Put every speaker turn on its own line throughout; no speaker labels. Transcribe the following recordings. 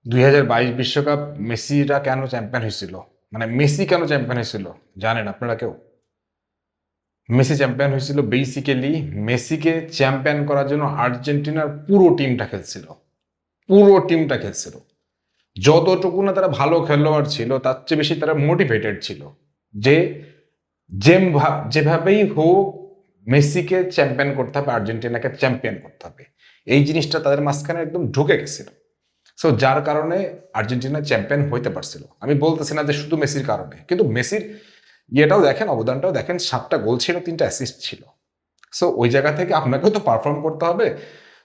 2022 বিশ্বকাপ মেসিরা কেন চ্যাম্পিয়ন হয়েছিল? মানে মেসি কেন চ্যাম্পিয়ন হয়েছিল জানেন আপনারা কেউ? মেসি চ্যাম্পিয়ন হয়েছিল বেসিক্যালি মেসিকে চ্যাম্পিয়ন করার জন্য আর্জেন্টিনার পুরো টিমটা খেলছিল। পুরো টিমটা খেলছিল। যতটুকু না তারা ভালো খেলোয়াড় ছিল তার চেয়ে বেশি তারা মোটিভেটেড ছিল যে যেভাবেই হোক মেসিকে চ্যাম্পিয়ন করতে হবে, আর্জেন্টিনাকে চ্যাম্পিয়ন করতে হবে। এই জিনিসটা তাদের মাঝখানে একদম ঢুকে গেছিল। সো যার কারণে আর্জেন্টিনা চ্যাম্পিয়ন হইতে পারছিল। আমি বলতেছি না যে শুধু মেসির কারণে, কিন্তু মেসির ইয়েটাও দেখেন, অবদানটাও দেখেন, 7টা গোল ছিল, 3টা অ্যাসিস্ট ছিল। সো ওই জায়গা থেকে আপনাকেও তো পারফর্ম করতে হবে।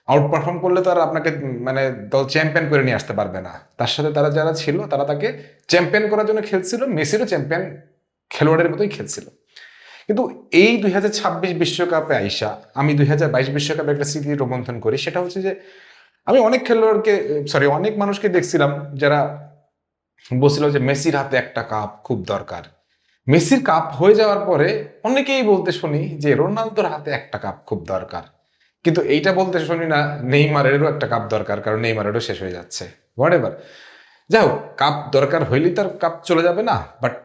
আউট পারফর্ম করলে তো আর আপনাকে মানে দল চ্যাম্পিয়ন করে নিয়ে আসতে পারবে না। তার সাথে তারা যারা ছিল তারা তাকে চ্যাম্পিয়ন করার জন্য খেলছিল, মেসিরও চ্যাম্পিয়ন খেলোয়াড়ের মতোই খেলছিল। কিন্তু এই 2026 বিশ্বকাপে আইসা আমি 2022 বিশ্বকাপে একটা স্মৃতি রোমন্থন করি। সেটা হচ্ছে যে আমি অনেক খেলোয়াড়কে, সরি, অনেক মানুষকে দেখছিলাম যারা বলছিল যে মেসির হাতে একটা কাপ খুব দরকার। মেসির কাপ হয়ে যাওয়ার পরে অনেকেই বলতে শুনি যে রোনালদোর হাতে একটা কাপ খুব দরকার। কিন্তু এইটা বলতে শুনি না নেইমারেরও একটা কাপ দরকার, কারণ নেইমারেরও শেষ হয়ে যাচ্ছে। হোয়াট এভার, যাই হোক, কাপ দরকার হইলেই তার কাপ চলে যাবে না। বাট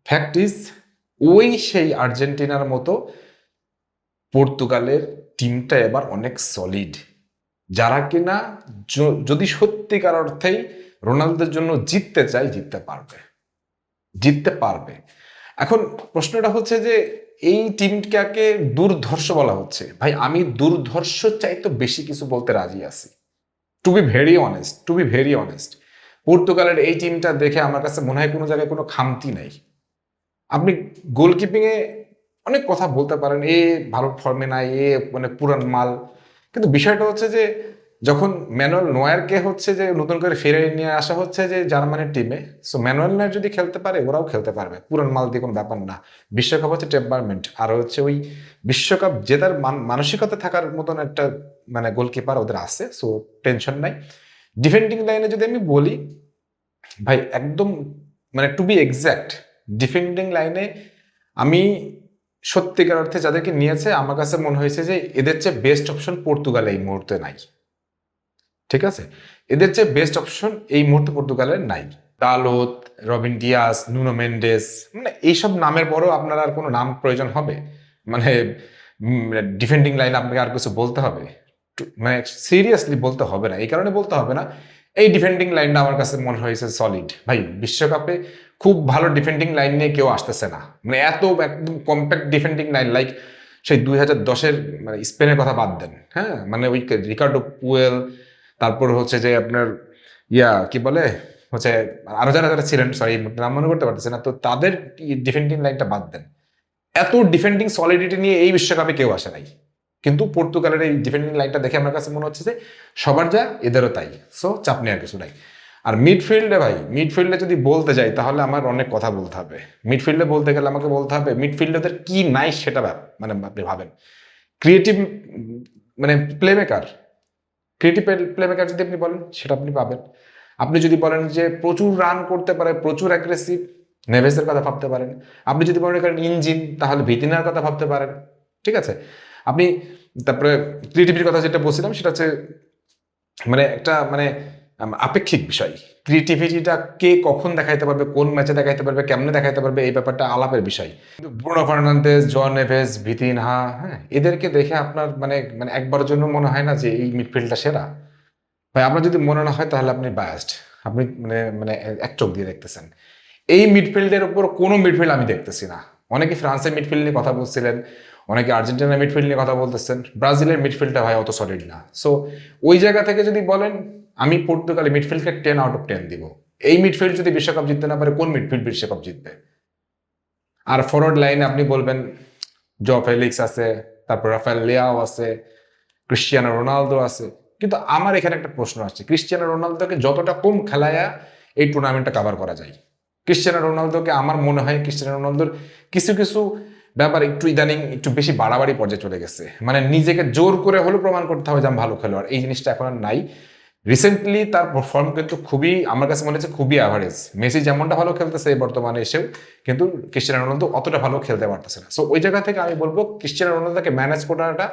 ফ্যাক্ট ইজ, ওই সেই আর্জেন্টিনার মতো পর্তুগালের টিমটা এবার অনেক সলিড, যারা কিনা যদি সত্যিকার অর্থেই রোনালদোর জন্য জিততে চায় জিততে পারবে, জিততে পারবে। এখন প্রশ্নটা হচ্ছে যে এই টিমটাকে দুর্ধর্ষ বলা হচ্ছে। ভাই, আমি দুর্ধর্ষ চাইতে বেশি কিছু বলতে রাজি আছি। To be very honest, to be very honest, পর্তুগালের এই টিমটা দেখে আমার কাছে মনে হয় কোনো জায়গায় কোনো খামতি নাই। আপনি গোলকিপিং এ অনেক কথা বলতে পারেন, এ ভালো ফর্মে নাই, এ মানে পুরান মাল, কিন্তু বিষয়টা হচ্ছে যে যখন ম্যানুয়েল নয়ারকে হচ্ছে যে নতুন করে ফিরে নিয়ে আসা হচ্ছে যে জার্মানির টিমে, সো ম্যানুয়েল নয়ার যদি খেলতে পারে ওরাও খেলতে পারবে। পুরান মাল দিয়ে কোনো ব্যাপার না। বিশ্বকাপ হচ্ছে টেম্পারমেন্ট, আর হচ্ছে ওই বিশ্বকাপ জেতার মানসিকতা থাকার মতন একটা মানে গোলকিপার ওদের আছে, সো টেনশন নাই। ডিফেন্ডিং লাইনে যদি আমি বলি, ভাই একদম মানে টু বি এক্স্যাক্ট, ডিফেন্ডিং লাইনে আমি সত্যিকার অর্থে যাদেরকে নিয়েছে আমার কাছে মনে হয়েছে যে এদের চেয়ে বেস্ট অপশন পর্তুগাল এই মুহূর্তে নাই। ঠিক আছে, এদের চেয়ে বেস্ট অপশন এই মুহূর্তে পর্তুগালের নাই। দালোত, রবিন ডিয়াস, নুনো মেন্ডেস, মানে এইসব নামের পরেও আপনার আর কোনো নাম প্রয়োজন হবে? মানে ডিফেন্ডিং লাইন আপনাকে আর কিছু বলতে হবে? মানে সিরিয়াসলি বলতে হবে না। এই কারণে বলতে হবে না, এই ডিফেন্ডিং লাইনটা আমার কাছে মনে হয়েছে সলিড। ভাই, বিশ্বকাপে খুব ভালো ডিফেন্ডিং লাইন নিয়ে কেউ আসতেছে না। মানে এত একদম কম্প্যাক্ট ডিফেন্ডিং লাইন, লাইক সেই 2010-এর মানে স্পেনের কথা বাদ দেন, হ্যাঁ, মানে ওই রিকার্ডো পুয়েল, তারপর হচ্ছে যে আপনার কি বলে হচ্ছে আরো যারা যারা ছিলেন, সরি নাম মনে করতে পারতেছে না, তো তাদের ডিফেন্ডিং লাইনটা বাদ দেন। এত ডিফেন্ডিং সলিডিটি নিয়ে এই বিশ্বকাপে কেউ আসে নাই। কিন্তু পর্তুগালের এই ডিফেন্ডিং লাইনটা দেখে আমার কাছে মনে হচ্ছে যে সবার যা এদেরও তাই। সো চাপ নেওয়ার কিছু নাই। আর মিডফিল্ডে ভাই, মিডফিল্ডে যদি বলতে যাই তাহলে আমার অনেক কথা বলতে হবে। মিডফিল্ডে বলতে গেলে আমাকে বলতে হবে মিডফিল্ডের কি নাই সেটা মানে আপনি ভাবেন। ক্রিয়েটিভ মানে প্লেমেকার, ক্রিয়েটিভ প্লেমেকার যদি আপনি বলেন সেটা আপনি পাবেন। আপনি যদি বলেন যে প্রচুর রান করতে পারে, প্রচুর অ্যাগ্রেসিভ, নেভেসের কথা ভাবতে পারেন। আপনি যদি মনে করেন ইঞ্জিন, তাহলে ভিতিনার কথা ভাবতে পারেন। ঠিক আছে, আপনি তারপরে ক্রিয়েটিভিটির কথা যেটা বলছিলাম সেটা হচ্ছে মানে একটা মানে আপেক্ষিক বিষয়। ক্রিয়েটিভিটিটা কে কখন দেখাইতে পারবে, কোন ম্যাচে দেখাইতে পারবে, কেমনে দেখাইতে পারবে, এই ব্যাপারটা আলাপের বিষয়। কিন্তু ব্রুনো ফার্নান্দেজ, জন নেভেস, ভিতিনহা, হ্যাঁ, এদেরকে দেখে আপনার মানে মানে একবারের জন্য মনে হয় না যে এই মিডফিল্ডটা সেরা? ভাই, আপনার যদি মনে না হয় তাহলে আপনি বায়াসড। আপনি মানে মানে এক চোখ দিয়ে দেখতেছেন। এই মিডফিল্ডের উপর কোনো মিডফিল্ড আমি দেখতেছি না। অনেকে ফ্রান্সের মিডফিল্ড নিয়ে কথা বলছিলেন, অনেকে আর্জেন্টিনার মিডফিল্ড নিয়ে কথা বলতেছেন। ব্রাজিলের মিডফিল্ডটা ভাই অত সলিড না। সো ওই জায়গা থেকে যদি বলেন, আমি পর্তুগালের মিডফিল্ডকে 10/10 দিব। এই মিডফিল্ড যদি বিশ্বকাপ জিততে না পারে, কোন মিডফিল্ড বিশ্বকাপ জিতবে? আর ফরওয়ার্ড লাইনে আপনি বলবেন ফেলিক্স আছে, তারপর রাফায়েল লিয়াও আছে, ক্রিস্টিয়ানো রোনালদো আছে। কিন্তু আমার এখানে একটা প্রশ্ন আসছে, ক্রিস্টিয়ানো রোনালদোকে যতটা কম খেলায়া এই টুর্নামেন্টটা কাভার করা যায়। ক্রিস্টিয়ানো রোনালদোকে আমার মনে হয় ক্রিস্টিয়ানো রোনালদোর কিছু কিছু ব্যাপার একটু ইদানিং একটু বেশি বাড়াবাড়ি পর্যায়ে চলে গেছে। মানে নিজেকে জোর করে হলেও প্রমাণ করতে হবে যে আমি ভালো খেলোয়াড়, এই জিনিসটা এখন আর নাই। রিসেন্টলি তার ফর্ম কিন্তু খুবই, আমার কাছে মনে হচ্ছে খুবই অ্যাভারেজ। মেসি যেমনটা ভালো খেলতেছে বর্তমানে এসেও, কিন্তু ক্রিস্টিয়ানো রোনালদো অতটা ভালো খেলতে পারতেছে না। সো ওই জায়গা থেকে আমি বলবো ক্রিস্টিয়ানো রোনালদোকে ম্যানেজ করাটা,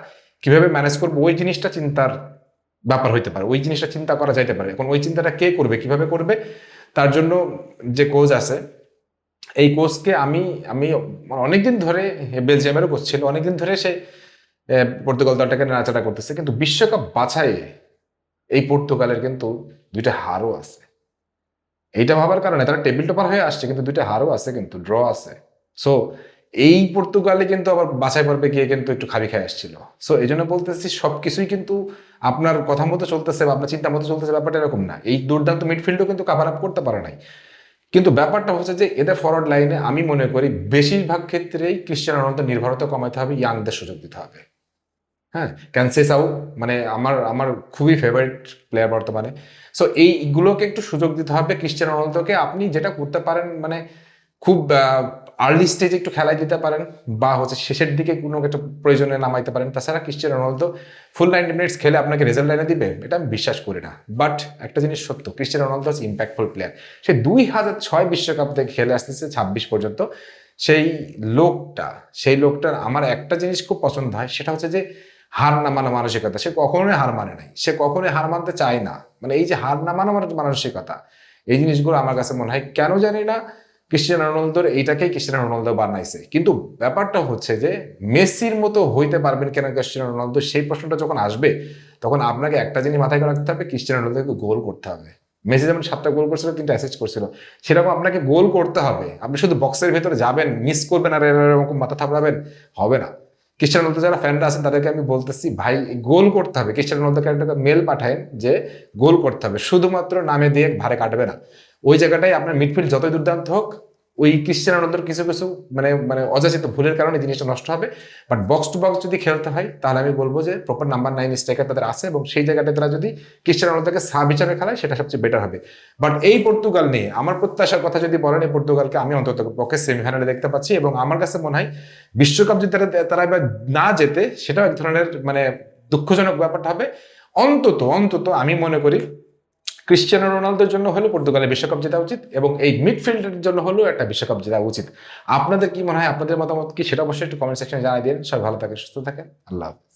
কিভাবে ম্যানেজ করবো ওই জিনিসটা চিন্তার ব্যাপার হইতে পারে, ওই জিনিসটা চিন্তা করা যাইতে পারে। এখন ওই চিন্তাটা কে করবে, কিভাবে করবে, তার জন্য যে কোচ আছে, এই কোচকে আমি আমি অনেকদিন ধরে, বেলজিয়ামেরও কোচ ছিল, অনেকদিন ধরে সে পর্তুগাল দলটাকে নাড়াচাড়া করতেছে, কিন্তু বিশ্বকাপ বাছাইয়ে এই পর্তুগালের কিন্তু 2টা হারও আছে। এইটা ভাবার কারণে তারা টেবিল টপার হয়ে আসছে, কিন্তু 2টা হারও আছে, কিন্তু ড্র আছে। সো এই পর্তুগালে কিন্তু আবার বাছাই পর্বে গিয়ে কিন্তু একটু খাবি খাই আসছিল। সো এই জন্য বলতেছি সবকিছুই কিন্তু আপনার কথা মতো চলতেছে বা আপনার চিন্তা মতো চলতেছে, ব্যাপারটা এরকম না। এই দুর্দান্ত মিডফিল্ডও কিন্তু কাভার আপ করতে পারে নাই। কিন্তু ব্যাপারটা হচ্ছে যে এদের ফরওয়ার্ড লাইনে আমি মনে করি বেশিরভাগ ক্ষেত্রেই ক্রিশ্চিয়ানো রোনালদো নির্ভরতা কমাতে হবে, ইয়াংদের সুযোগ দিতে হবে। হ্যাঁ, ক্যানসেসাও মানে আমার আমার খুবই ফেভারিট প্লেয়ার বর্তমানে। সো এইগুলোকে একটু সুযোগ দিতে হবে। ক্রিশ্চিয়ানো রোনালদোকে আপনি যেটা করতে পারেন, মানে খুব আর্লি স্টেজে একটু খেলায় দিতে পারেন, বা হচ্ছে শেষের দিকে কোনো একটা প্রয়োজনে নামাইতে পারেন। তাছাড়া ক্রিশ্চিয়ানো রোনালদো ফুল 90 মিনিটস খেলে আপনাকে রেজাল্ট লাইনে দিবে, এটা আমি বিশ্বাস করি না। বাট একটা জিনিস সত্য, ক্রিশ্চিয়ানো রোনালদো হচ্ছে ইম্প্যাক্টফুল প্লেয়ার। সে 2006 বিশ্বকাপ থেকে খেলে আসতেছে 26 পর্যন্ত। সেই লোকটার আমার একটা জিনিস খুব পছন্দ হয়, সেটা হচ্ছে যে হার না মানা মানসিকতা। সে কখনোই হার মানে নাই, সে কখনোই হার মানতে চায় না। মানে এই যে হার না মানা মানসিকতা, এই জিনিসগুলো আমার কাছে মনে হয় কেন জানি না ক্রিশ্চিয়ানো রোনালদোর এইটাকেই ক্রিশ্চিয়ানো রোনালদো বানাইছে। কিন্তু ব্যাপারটা হচ্ছে যে মেসির মতো হইতে পারবেন কেন ক্রিশ্চিয়ানো রোনালদো, সেই প্রশ্নটা যখন আসবে তখন আপনাকে একটা জিনিস মাথায় রাখতে হবে, ক্রিশ্চিয়ানো রোনালদোকে গোল করতে হবে। মেসি যেমন 7টা গোল করছিল, 3টা অ্যাসিস্ট করছিল, সেরকম আপনাকে গোল করতে হবে। আপনি শুধু বক্সের ভেতরে যাবেন, মিস করবেন আর এরকম মাথা থাপড়াবেন, হবে না। ক্রিশ্চিয়ানো রোনালদো যারা ফ্যানরা আছেন তাদেরকে আমি বলতেছি, ভাই গোল করতে হবে। ক্রিশ্চিয়ানো রোনালদোকে একটা মেল পাঠায় যে গোল করতে হবে, শুধুমাত্র নামে দিয়ে ভারে কাটবে না। ওই জায়গাটাই আপনার মিডফিল্ড যতই দুর্দান্ত হোক, ওই ক্রিশ্চিয়ানো রোনালদোর কিছু কিছু মানে মানে অযাচিত ভুলের কারণে জিনিসটা নষ্ট হবে। বাট বক্স টু বক্স যদি খেলতে হয়, তাহলে আমি বলবো যে প্রপার নাম্বার 9 স্ট্রাইকার তাদের আছে, এবং সেই জায়গাটা তারা যদি ক্রিশ্চিয়ানো রোনালদোকে সাব হিসাবে খেলায়, সেটা সবচেয়ে বেটার হবে। বাট এই পর্তুগাল নিয়ে আমার প্রত্যাশার কথা যদি বলেন, এই পর্তুগালকে আমি অন্তত পক্ষে সেমিফাইনালে দেখতে পাচ্ছি, এবং আমার কাছে মনে হয় বিশ্বকাপ যদি তারা এবার না জেতে, সেটাও এক ধরনের মানে দুঃখজনক ব্যাপারটা হবে। অন্তত অন্তত আমি মনে করি ক্রিশ্চিয়ানো রোনালদোর জন্য হলেও পর্তুগালের বিশ্বকাপ জেতা উচিত, এবং এই মিডফিল্ডের জন্য হলেও একটা বিশ্বকাপ জেতা উচিত। আপনাদের কি মনে হয়, আপনাদের মতামত কি, সেটা অবশ্যই একটু কমেন্ট সেকশনে জানাই দিন। সবাই ভালো থাকেন, সুস্থ থাকেন, আল্লাহ হাফেজ।